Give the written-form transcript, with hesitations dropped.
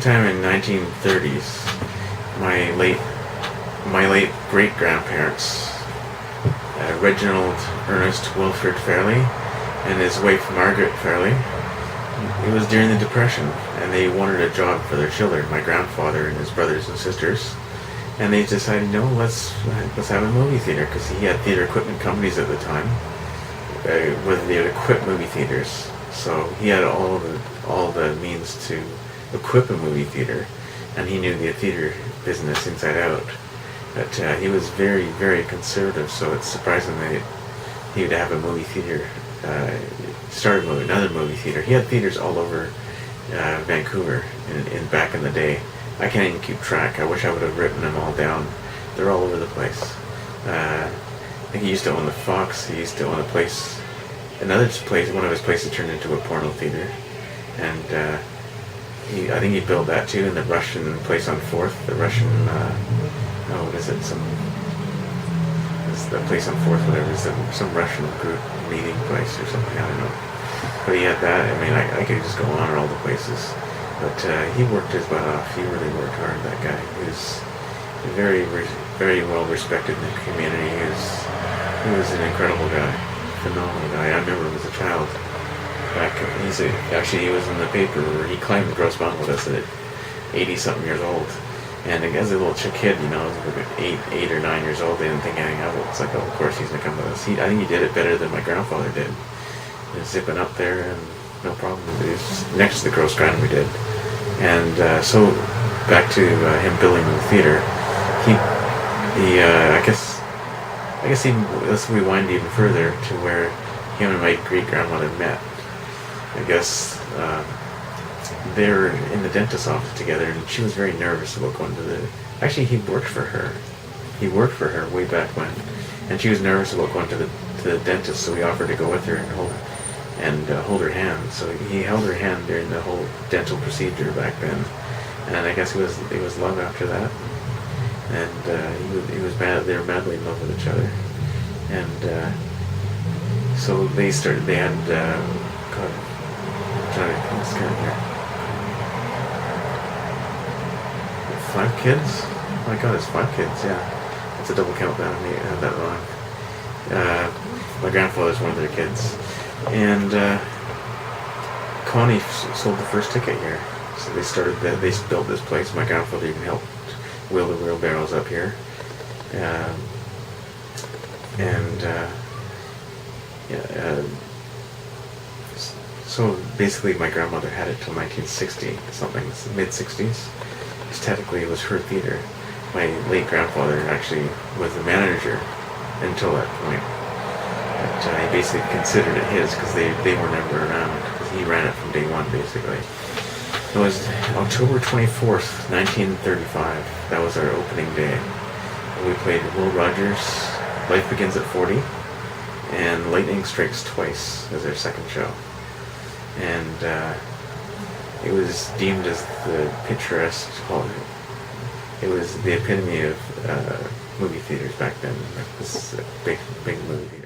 sometime in 1930s, my late great-grandparents, Reginald Ernest Wilfred Fairley and his wife Margaret Fairley, it was during the Depression, and they wanted a job for their children, my grandfather and his brothers and sisters, and they decided, no, let's have a movie theater, because he had theater equipment companies at the time, where they would equip movie theaters. So he had all the means to equip a movie theater, and he knew the theater business inside out. But he was very, very conservative, so it's surprising that he would have a movie theater, start another movie theater. He had theaters all over Vancouver in back in the day. I can't even keep track. I wish I would have written them all down. They're all over the place. I think he used to own the Fox. He used to own another place. One of his places turned into a porno theater, and I think he built that too. In the Russian place on 4th, the Russian. What is it? It's the place on 4th, whatever. It's some Russian group meeting place or something. I don't know. But he had that. I mean, I could just go on all the places. But he worked his butt off. He really worked hard, that guy. He was very, very well respected in the community. He was an incredible guy. Phenomenal guy. I remember him as a child. He was in the paper where he climbed the gross mountain with us at 80-something years old. And as a little kid, like 8 or 9 years old, they didn't think anything of it. It's like, oh, of course he's going to come with us. I think he did it better than my grandfather did. He was zipping up there and no problem. He was next to the gross grind we did. And so back to him building the theater. Let's rewind even further to where him and my great-grandmother met. I guess they were in the dentist's office together, and she was very nervous about going to the... Actually, he worked for her. He worked for her way back when, and she was nervous about going to the dentist, so he offered to go with her and hold her hand. So he held her hand during the whole dental procedure back then, and I guess it was love after that. And they were madly in love with each other, and so they had let's count here. 5 kids? Oh my God, it's 5 kids, yeah. It's a double count down, I had that wrong. My grandfather's one of their kids. And Connie sold the first ticket here. So they built this place. My grandfather even helped wheel the wheelbarrows up here. So basically my grandmother had it till 1960, something, mid-60s. Technically it was her theater. My late grandfather actually was the manager until that point. But he basically considered it his because they were never around, because he ran it from day one basically. It was October 24th, 1935. That was our opening day. We played Will Rogers' Life Begins at 40 and Lightning Strikes Twice as our second show. And it was deemed as the picturesque hall. It was the epitome of movie theaters back then. This is a big movie theater.